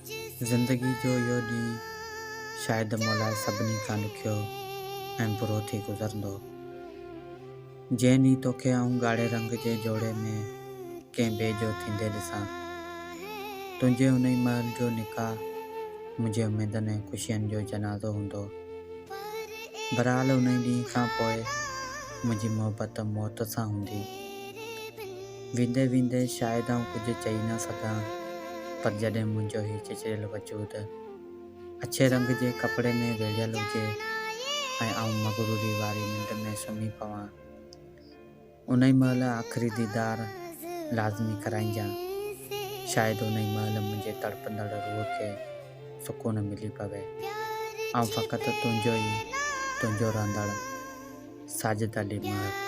ज़िंदगी जो इहो ॾींहुं शायदि मूं लाइ सभिनी खां ॾुखियो ऐं बुरो थी गुज़रंदो। जंहिं ॾींहुं तोखे आऊं ॻाढ़े रंग जे जोड़े में कंहिं ॿिए जो थींदे ॾिसां, तुंहिंजे उन ई महल जो निकाह मुंहिंजे उमेदनि ऐं ख़ुशियुनि जो जनाज़ो हूंदो। बहरहाल उन ई ॾींहं खां पोइ मुंहिंजी मोहबत मौत सां हूंदी। वेंदे वेंदे शायदि आऊं कुझु चई न सघां, पर जॾहिं मुंहिंजो ही चिचिरियल वजूद अछे रंग जे कपिड़े में वेढ़ियल हुजे ऐं आऊं मग़रूरी वारी निंड में सुम्ही पवां, उन ई महिल आख़िरी दीदार लाज़मी कराइजांइ। शायदि उन ई महिल मुंहिंजे तड़पंदड़ रूह खे सुकून मिली पवे। आऊं फ़क़ति तुंहिंजो रहंदड़ साजिद अली महर।